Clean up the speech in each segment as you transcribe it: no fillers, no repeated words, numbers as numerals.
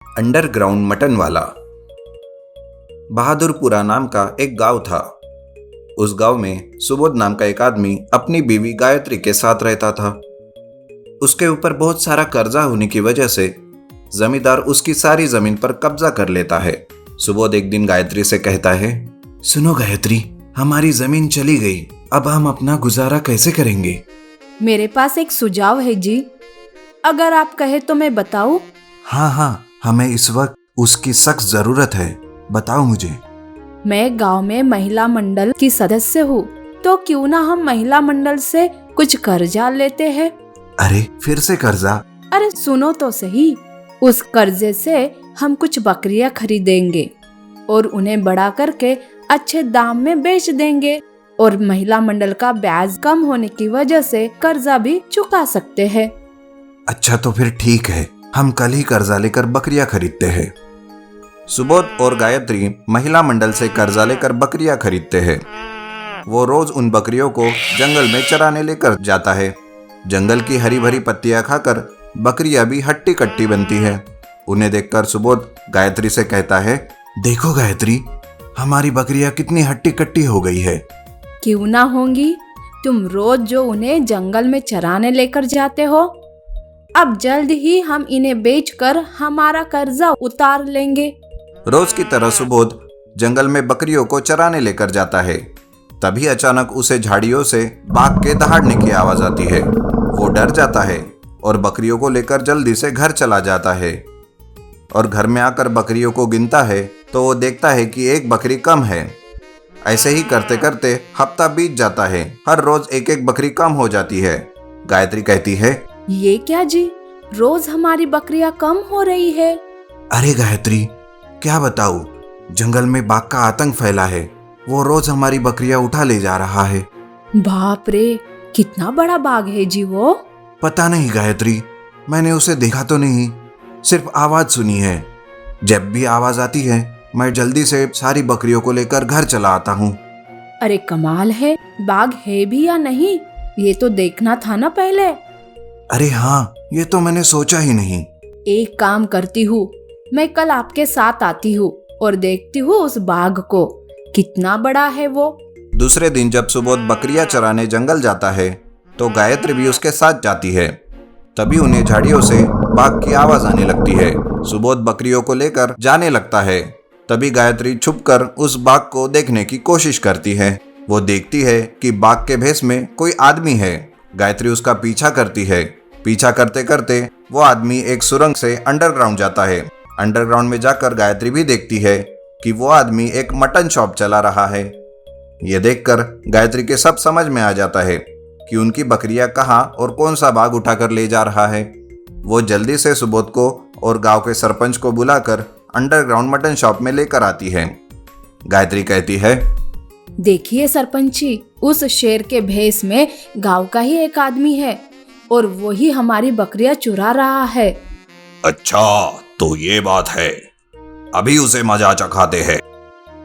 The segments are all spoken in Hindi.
अंडरग्राउंड मटन वाला। बहादुरपुरा नाम का एक गांव था। उस गांव में सुबोध नाम का एक आदमी अपनी बीवी गायत्री के साथ रहता था। उसके ऊपर बहुत सारा कर्जा होने की वजह से जमींदार उसकी सारी जमीन पर कब्जा कर लेता है। सुबोध एक दिन गायत्री से कहता है, सुनो गायत्री, हमारी जमीन चली गई, अब हम अपना गुजारा कैसे करेंगे? मेरे पास एक सुझाव है जी, अगर आप कहे तो मैं बताऊं? हाँ, हमें इस वक्त उसकी सख्त जरूरत है, बताओ मुझे। मैं गांव में महिला मंडल की सदस्य हूँ, तो क्यों ना हम महिला मंडल से कुछ कर्जा लेते हैं। अरे फिर से कर्जा? अरे सुनो तो सही, उस कर्जे से हम कुछ बकरियां खरीदेंगे और उन्हें बड़ा करके अच्छे दाम में बेच देंगे और महिला मंडल का ब्याज कम होने की वजह से कर्जा भी चुका सकते हैं। अच्छा तो फिर ठीक है, हम कल ही कर्जा लेकर बकरियां खरीदते हैं। सुबोध और गायत्री महिला मंडल से कर्जा लेकर बकरियां खरीदते हैं। वो रोज उन बकरियों को जंगल में चराने लेकर जाता है। जंगल की हरी भरी पत्तियां खाकर बकरियां भी हट्टी कट्टी बनती है। उन्हें देखकर सुबोध गायत्री से कहता है, देखो गायत्री, हमारी बकरियां कितनी हट्टी कट्टी हो गई है। क्यों ना होंगी, तुम रोज जो उन्हें जंगल में चराने लेकर जाते हो। अब जल्द ही हम इन्हें बेचकर हमारा कर्जा उतार लेंगे। रोज की तरह सुबोध जंगल में बकरियों को चराने लेकर जाता है। तभी अचानक उसे झाड़ियों से बाघ के दहाड़ने की आवाज आती है। वो डर जाता है और बकरियों को लेकर जल्दी से घर चला जाता है। और घर में आकर बकरियों को गिनता है तो वो देखता है कि एक बकरी कम है। ऐसे ही करते करते हफ्ता बीत जाता है। हर रोज एक एक बकरी कम हो जाती है। गायत्री कहती है, ये क्या जी, रोज हमारी बकरियां कम हो रही है। अरे गायत्री, क्या बताऊं, जंगल में बाघ का आतंक फैला है। वो रोज हमारी बकरियां उठा ले जा रहा है। बाप रे, कितना बड़ा बाघ है जी वो? पता नहीं गायत्री, मैंने उसे देखा तो नहीं, सिर्फ आवाज सुनी है। जब भी आवाज आती है मैं जल्दी से सारी बकरियों को लेकर घर चला आता हूँ। अरे कमाल है, बाघ है भी या नहीं ये तो देखना था ना पहले। अरे हाँ, ये तो मैंने सोचा ही नहीं। एक काम करती हूँ, मैं कल आपके साथ आती हूँ और देखती हूँ उस बाघ को, कितना बड़ा है वो। दूसरे दिन जब सुबोध बकरियां चराने जंगल जाता है तो गायत्री भी उसके साथ जाती है। तभी उन्हें झाड़ियों से बाघ की आवाज आने लगती है। सुबोध बकरियों को लेकर जाने लगता है। तभी गायत्री छुपकर उस बाघ को देखने की कोशिश करती है। वो देखती है कि बाघ के भेष में कोई आदमी है। गायत्री उसका पीछा करती है। पीछा करते करते वो आदमी एक सुरंग से अंडरग्राउंड जाता है। अंडरग्राउंड में जाकर गायत्री भी देखती है कि वो आदमी एक मटन शॉप चला रहा है। ये देखकर गायत्री के सब समझ में आ जाता है कि उनकी बकरियां कहाँ और कौन सा बाघ उठाकर ले जा रहा है। वो जल्दी से सुबोध को और गांव के सरपंच को बुलाकर अंडरग्राउंड मटन शॉप में लेकर आती है। गायत्री कहती है, देखिए सरपंच जी, उस शेर के भेष में गांव का ही एक आदमी है और वही हमारी बकरियां चुरा रहा है। अच्छा तो ये बात है, अभी उसे मजा चखाते हैं।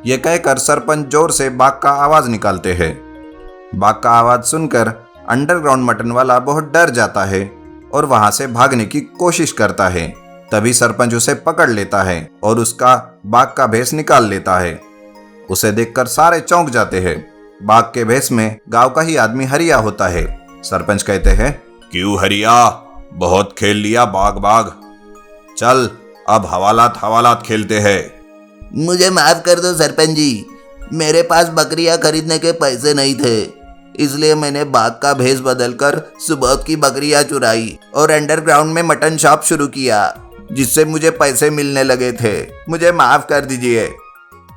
ये कहकर सरपंच जोर से बाघ का आवाज निकालते हैं। बाघ का आवाज सुनकर अंडरग्राउंड मटन वाला बहुत डर जाता है और वहां से भागने की कोशिश करता है। तभी सरपंच उसे पकड़ लेता है और उसका बाघ का भेष निकाल लेता है। उसे देखकर सारे चौंक जाते हैं। बाघ के भेष में गांव का ही आदमी हरिया होता है। सरपंच कहते हैं, क्यों हरिया, बहुत खेल लिया बाघ बाघ, चल अब हवालात खेलते हैं। मुझे माफ कर दो सरपंच जी, मेरे पास बकरियां खरीदने के पैसे नहीं थे, इसलिए मैंने बाघ का भेष बदलकर सुबोध की बकरियां चुराई और अंडरग्राउंड में मटन शॉप शुरू किया, जिससे मुझे पैसे मिलने लगे थे। मुझे माफ कर दीजिए।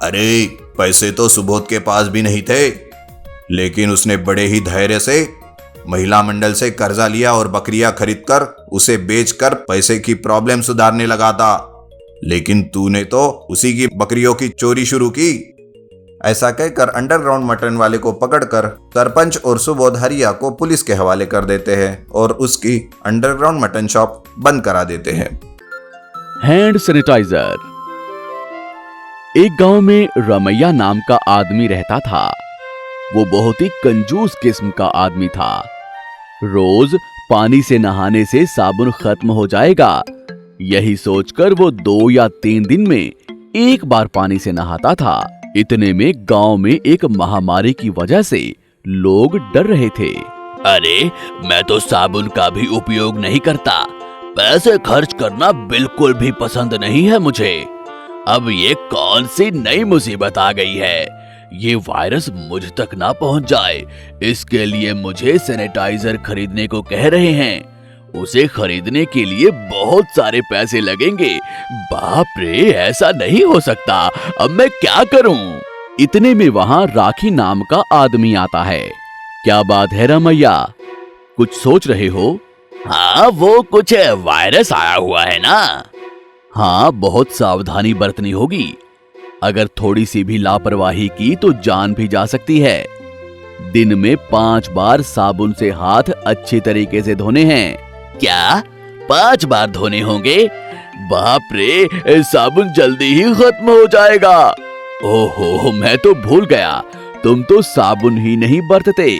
अरे पैसे तो सुबोध के पास भी नहीं थे, लेकिन उसने बड़े ही धैर्य से महिला मंडल से कर्जा लिया और बकरियां खरीदकर उसे बेचकर पैसे की प्रॉब्लम सुधारने लगा था। लेकिन तूने तो उसी की बकरियों की चोरी शुरू की। ऐसा कहकर अंडरग्राउंड मटन वाले को पकड़कर सरपंच और सुबोध हरिया को पुलिस के हवाले कर देते हैं और उसकी अंडरग्राउंड मटन शॉप बंद करा देते हैं। Hand sanitiser. एक गांव में रमैया नाम का आदमी रहता था। वो बहुत ही कंजूस किस्म का आदमी था। रोज पानी से नहाने से साबुन खत्म हो जाएगा, यही सोचकर वो 2 या 3 दिन में एक बार पानी से नहाता था। इतने में गांव में एक महामारी की वजह से लोग डर रहे थे। अरे, मैं तो साबुन का भी उपयोग नहीं करता। पैसे खर्च करना बिल्कुल भी पसंद नहीं है मुझे। अब ये कौन सी नई मुसीबत आ गई है? ये वायरस मुझ तक ना पहुंच जाए, इसके लिए मुझे सैनिटाइजर खरीदने को कह रहे हैं। उसे खरीदने के लिए बहुत सारे पैसे लगेंगे। बाप रे, ऐसा नहीं हो सकता। अब मैं क्या करूं? इतने में वहां राखी नाम का आदमी आता है। क्या बात है रमैया, कुछ सोच रहे हो? हाँ, वो कुछ वायरस आया हुआ है ना। हाँ, बहुत सावधानी बरतनी होगी। अगर थोड़ी सी भी लापरवाही की तो जान भी जा सकती है। दिन में 5 बार साबुन से हाथ अच्छी तरीके से धोने हैं। क्या 5 बार धोने होंगे? बाप रे, साबुन जल्दी ही खत्म हो जाएगा। ओहो, मैं तो भूल गया, तुम तो साबुन ही नहीं बरतते।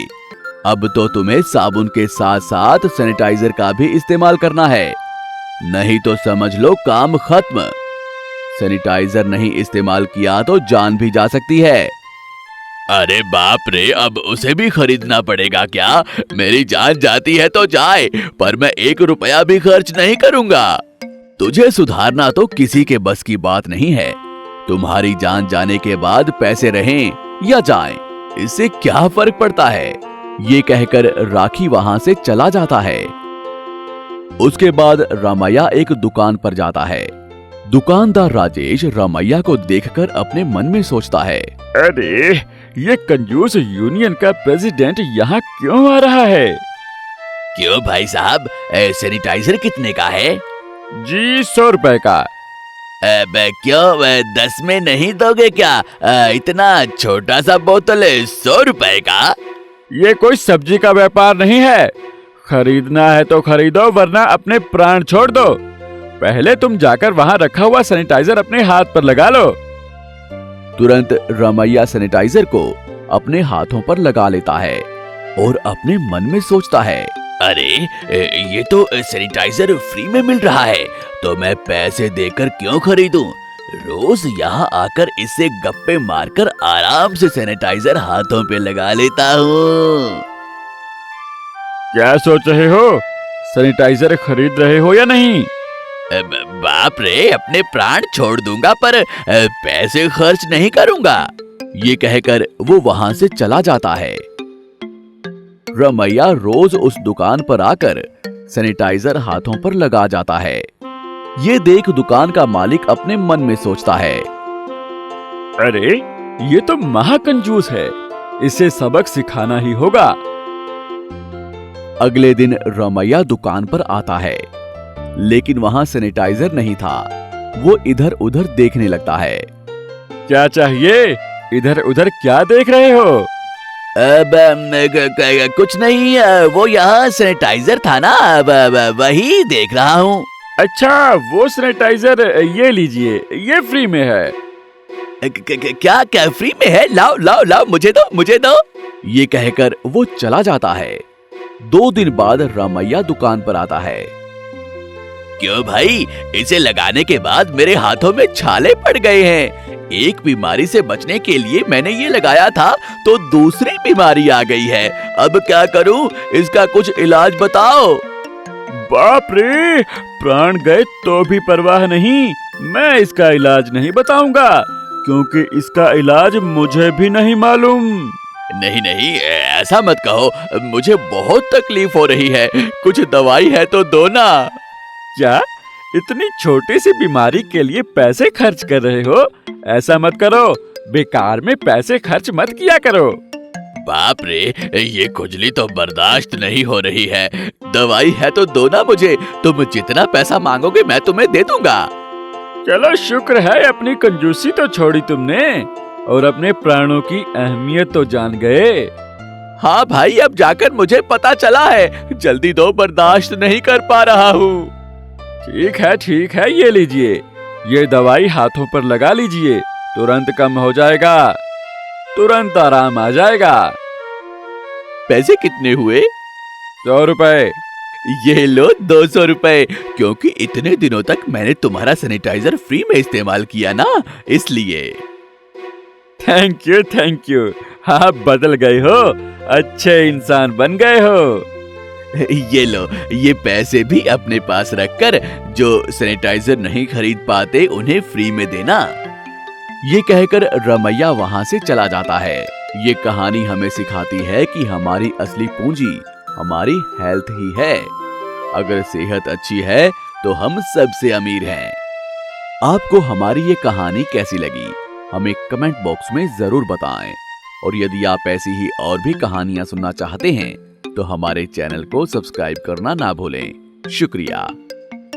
अब तो तुम्हें साबुन के साथ साथ सैनिटाइजर का भी इस्तेमाल करना है, नहीं तो समझ लो काम खत्म। सैनिटाइजर नहीं इस्तेमाल किया तो जान भी जा सकती है। अरे बाप रे, अब उसे भी खरीदना पड़ेगा क्या? मेरी जान जाती है तो जाए, पर मैं 1 रुपया भी खर्च नहीं करूंगा। तुझे सुधारना तो किसी के बस की बात नहीं है। तुम्हारी जान जाने के बाद पैसे रहें या जाएं, इससे क्या फर्क पड़ता है? ये कहकर राखी वहां से चला जाता है। उसके बाद रामैया एक दुकान पर जाता है। दुकानदार राजेश रामैया को देखकर अपने मन में सोचता है, अरे, ये कंजूस यूनियन का प्रेसिडेंट यहाँ क्यों आ रहा है? क्यों भाई साहब, सैनिटाइजर कितने का है? जी 100 रुपए का। क्यों 10 में नहीं दोगे क्या? इतना छोटा सा बोतल है 100 रुपए का। ये कोई सब्जी का व्यापार नहीं है। खरीदना है तो खरीदो, वरना अपने प्राण छोड़ दो। पहले तुम जाकर वहां रखा हुआ सैनिटाइजर अपने हाथ पर लगा लो। तुरंत रमैया सैनिटाइजर को अपने हाथों पर लगा लेता है और अपने मन में सोचता है, अरे, ये तो सैनिटाइजर फ्री में मिल रहा है, तो मैं पैसे देकर क्यों खरीदूं? रोज यहाँ आकर इससे गप्पे मारकर आराम से सैनिटाइजर हाथों पे लगा लेता हूँ। क्या सोच रहे हो? सैनिटाइजर खरीद रहे हो या नहीं? बाप रे, अपने प्राण छोड़ दूंगा, पर पैसे खर्च नहीं करूंगा। ये कहकर वो वहां से चला जाता है। रमैया रोज उस दुकान पर आकर सैनिटाइजर हाथों पर लगा जाता है। ये देख दुकान का मालिक अपने मन में सोचता है, अरे, ये तो महाकंजूस है, इसे सबक सिखाना ही होगा। अगले दिन रमैया दुकान पर आता है, लेकिन वहां सैनिटाइजर नहीं था। वो इधर उधर देखने लगता है। क्या चाहिए? इधर उधर क्या देख रहे हो? कुछ नहीं, वो यहाँ सैनिटाइजर था ना, वही देख रहा हूँ। अच्छा, वो सैनिटाइजर ये लीजिए, ये फ्री में है। क्या क्या फ्री में है? लाओ लाओ लाओ, मुझे दो, मुझे दो। ये कहकर वो चला जाता है। 2 दिन बाद रमैया दुकान पर आता है। क्यों भाई, इसे लगाने के बाद मेरे हाथों में छाले पड़ गए हैं। एक बीमारी से बचने के लिए मैंने ये लगाया था, तो दूसरी बीमारी आ गई है। अब क्या करूं? इसका कुछ इलाज बताओ। बाप रे, प्राण गए तो भी परवाह नहीं। मैं इसका इलाज नहीं बताऊंगा, क्योंकि इसका इलाज मुझे भी नहीं मालूम। नहीं नहीं, ऐसा मत कहो, मुझे बहुत तकलीफ हो रही है। कुछ दवाई है तो दो ना। क्या? इतनी छोटी सी बीमारी के लिए पैसे खर्च कर रहे हो? ऐसा मत करो, बेकार में पैसे खर्च मत किया करो। बाप रे, ये खुजली तो बर्दाश्त नहीं हो रही है। दवाई है तो दो ना मुझे, तुम जितना पैसा मांगोगे मैं तुम्हें दे दूंगा। चलो, शुक्र है अपनी कंजूसी तो छोड़ी तुमने, और अपने प्राणों की अहमियत तो जान गए। हाँ भाई, अब जाकर मुझे पता चला है। जल्दी दो, बर्दाश्त नहीं कर पा रहा हूँ। ठीक है, ये लीजिए। ये दवाई हाथों पर लगा लीजिए, तुरंत कम हो जाएगा, तुरंत आराम आ जाएगा। पैसे कितने हुए? 100 रुपए। ये लो 200 रुपए, क्योंकि इतने दिनों तक मैंने तुम्हारा सैनिटाइजर फ्री में इस्तेमाल किया ना, इसलिए। थैंक यू, आप बदल गए हो, अच्छे इंसान बन गए हो। ये लो, ये पैसे भी अपने पास रखकर जो सैनिटाइजर नहीं खरीद पाते उन्हें फ्री में देना। ये कहकर रमैया वहां से चला जाता है। ये कहानी हमें सिखाती है कि हमारी असली पूंजी हमारी हेल्थ ही है। अगर सेहत अच्छी है तो हम सबसे अमीर हैं। आपको हमारी ये कहानी कैसी लगी, हमें कमेंट बॉक्स में जरूर बताएं। और यदि आप ऐसी ही और भी कहानियां सुनना चाहते हैं तो हमारे चैनल को सब्सक्राइब करना ना भूलें। शुक्रिया।